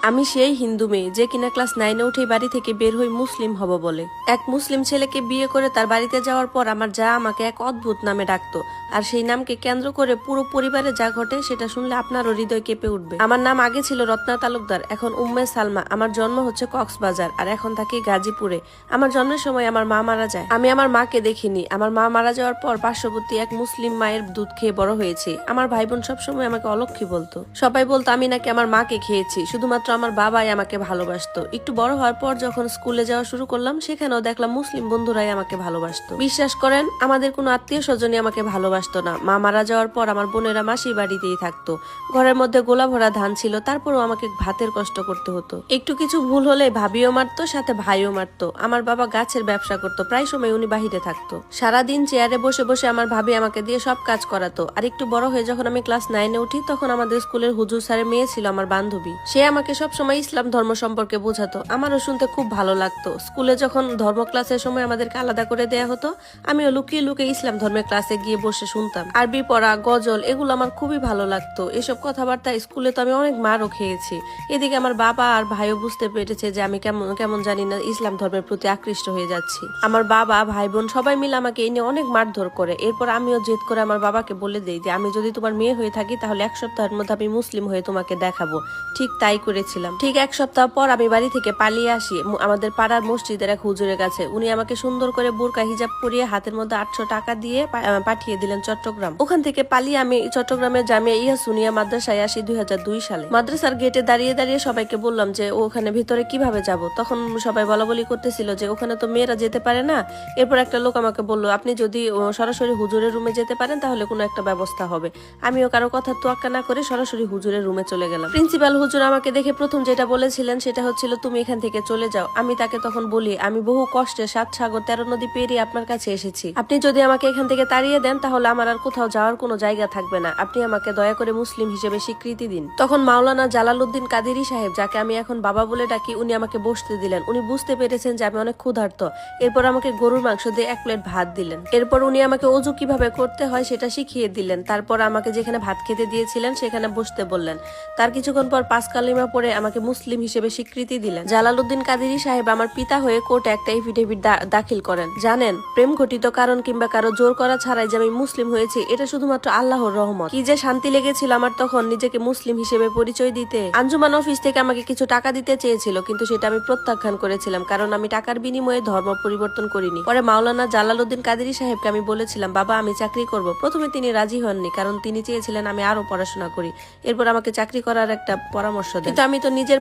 আমি সেই হিন্দু মেয়ে যে কিনা ক্লাস 9-এ উঠেই বাড়ি থেকে বের হই মুসলিম হব বলে। এক মুসলিম ছেলেকে বিয়ে করে তার বাড়িতে যাওয়ার পর আমার যা আমাকে এক অদ্ভুত নামে ডাকতো, আর সেই নামকে কেন্দ্র করে পুরো পরিবারে যা ঘটে সেটা শুনলে আপনারও হৃদয় কেঁপে উঠবে। আমার নাম আগে ছিল রত্না তালুকদার, এখন উম্মে সালমা। আমার জন্ম হচ্ছে কক্সবাজার আর এখন থাকি গাজীপুরে। আমার জন্মের সময় আমার মা মারা যায়। আমি আমার মাকে দেখিনি। আমার মা মারা যাওয়ার পর পার্শ্ববর্তী এক মুসলিম মায়ের দুধ খেয়ে বড় হয়েছি। আমার ভাই বোন সবসময় আমাকে অলক্ষী বলতো। সবাই বলতো আমি নাকি আমার মাকে খেয়েছি। শুধুমাত্র আমার বাবাই আমাকে ভালোবাসতো। একটু বড় হওয়ার পর যখন স্কুলে যাওয়া শুরু করলাম, সেখানেও দেখলাম মুসলিম বন্ধুরাই আমাকে ভালোবাসতো। বিশ্বাস করেন, আমাদের কোনো আত্মীয় স্বজনই আমাকে ভালোবাসতো না। মা মারা যাওয়ার পর আমার বোনেরা মাসির বাড়িতেই থাকতো। ঘরের মধ্যে গোলা ভরা ধান ছিল, তারপরও আমাকে ভাতের কষ্ট করতে হতো। একটু কিছু ভুল হলে ভাবিও মারতো, সাথে ভাইও মারতো। আমার বাবা গাছের ব্যবসা করতো, প্রায় সময় উনি বাহিরে থাকতো। সারাদিন চেয়ারে বসে বসে আমার ভাবি আমাকে দিয়ে সব কাজ করাতো। আর একটু বড় হয়ে যখন আমি ক্লাস 9-এ উঠি, তখন আমাদের স্কুলের হুজুর স্যারের মেয়ে ছিল আমার বান্ধবী। সে আমাকে সবসময় ইসলাম ধর্ম সম্পর্কে বোঝাতো। আমারও শুনতে খুব ভালো লাগতো। স্কুলে যখন ধর্ম ক্লাসের সময় আমাদেরকে আলাদা করে দেয়া হতো, আমিও লুকিয়ে লুকিয়ে ইসলাম ধর্মের ক্লাসে গিয়ে বসে শুনতাম। আরবি পড়া, গজল, এগুলো আমার খুবই ভালো লাগতো। এসব কথাবার্তা স্কুলে তো আমি অনেক মারও খেয়েছি। এদিকে আমার বাবা আর ভাইও বুঝতে পেরেছে যে আমি কেমন কেমন জানি না ইসলাম ধর্মের প্রতি আকৃষ্ট হয়ে যাচ্ছি। আমার বাবা, ভাই বোন সবাই মিলে আমাকে এই নিয়ে অনেক মারধর করে। এরপর আমিও জেদ করে আমার বাবাকে বলে দেই যে আমি যদি তোমার মেয়ে হয়ে থাকি তাহলে 1 সপ্তাহের মধ্যে আমি মুসলিম হয়ে তোমাকে দেখাবো। ঠিক তাই করেছিলাম। ঠিক 1 সপ্তাহ পর আমি বাড়ি থেকে পালিয়ে আসি আমাদের পাড়ার মসজিদের এক হুজুরের কাছে। উনি আমাকে সুন্দর করে বোরকা হিজাব পরিয়ে হাতের মধ্যে 800 টাকা দিয়ে পাঠিয়ে দিলেন চট্টগ্রাম। ওখান থেকে পালিয়ে আমি চট্টগ্রামের জামিয়া ইয়াসুনিয়া মাদ্রাসায় আসি 2002 সালে। মাদ্রাসার গেটে দাঁড়িয়ে দাঁড়িয়ে সবাইকে বললাম যে ওখানে ভিতরে কিভাবে যাব। তখন সবাই বলাবলি করতেছিল যে ওখানে তো মেয়েরা যেতে পারে না। এরপর একটা লোক আমাকে বলল, আপনি যদি সরাসরি হুজুরের রুমে যেতে পারেন তাহলে কোনো একটা ব্যবস্থা হবে। আমিও কারো কথা তোয়াক্কা না করে সরাসরি হুজুরের রুমে চলে গেলাম। প্রিন্সিপাল হুজুর আমাকে দেখে প্রথম যেটা বলেছিলেন সেটা হচ্ছিল, তুমি এখান থেকে চলে যাও। আমি তাকে তখন বলি, আমি বহু কষ্টে 7 সাগর 13 নদী পেরিয়ে আপনার কাছে এসেছি। আপনি যদি আমাকে এখান থেকে তাড়িয়ে দেন তাহলে আমার আর কোথাও যাওয়ার কোনো জায়গা থাকবে না। আপনি আমাকে দয়া করে মুসলিম হিসেবে স্বীকৃতি দিন। তখন মাওলানা জালালউদ্দিন কাদেরী সাহেব, যাকে আমি এখন বাবা বলে ডাকি, উনি আমাকে বসতে দিলেন। উনি বুঝতে পেরেছেন যে আমি অনেক ক্ষুধার্ত। এরপর আমাকে গরুর মাংস দিয়ে 1 প্লেট ভাত দিলেন। এরপর উনি আমাকে ওযু কিভাবে করতে হয় সেটা শিখিয়ে দিলেন। তারপর আমাকে যেখানে ভাত খেতে দিয়েছিলেন সেখানে বসতে বললেন। তার কিছুক্ষণ পর 5 কালিমা পড়ে আমাকে মুসলিম হিসেবে স্বীকৃতি দিলেন। জালালউদ্দিন কাদেরী সাহেব আমার পিতা হয়ে কোর্টে একটা এফিডেভিট দাখিল করেন। জানেন, প্রেম ঘটিত কারণ কিংবা কারো জোর করা ছাড়াই যে আমি মুসলিম হয়েছি, এটা শুধুমাত্র আল্লাহর রহমত। কি যে শান্তি লেগেছিল আমার তখন নিজেকে মুসলিম হিসেবে পরিচয় দিতে। আঞ্জুমান অফিস থেকে আমাকে কিছু টাকা দিতে চেয়েছিল, কিন্তু সেটা আমি প্রত্যাখ্যান করেছিলাম, কারণ আমি টাকার বিনিময়ে ধর্ম পরিবর্তন করিনি। পরে মাওলানা জালালউদ্দিন কাদেরী সাহেবকে আমি বলেছিলাম, বাবা আমি চাকরি করব। প্রথমে তিনি রাজি হননি, কারণ তিনি চেয়েছিলেন আমি আরো পড়াশোনা করি। এরপর আমাকে চাকরি করার একটা পরামর্শ দেন, কিন্তু আমি তো নিজের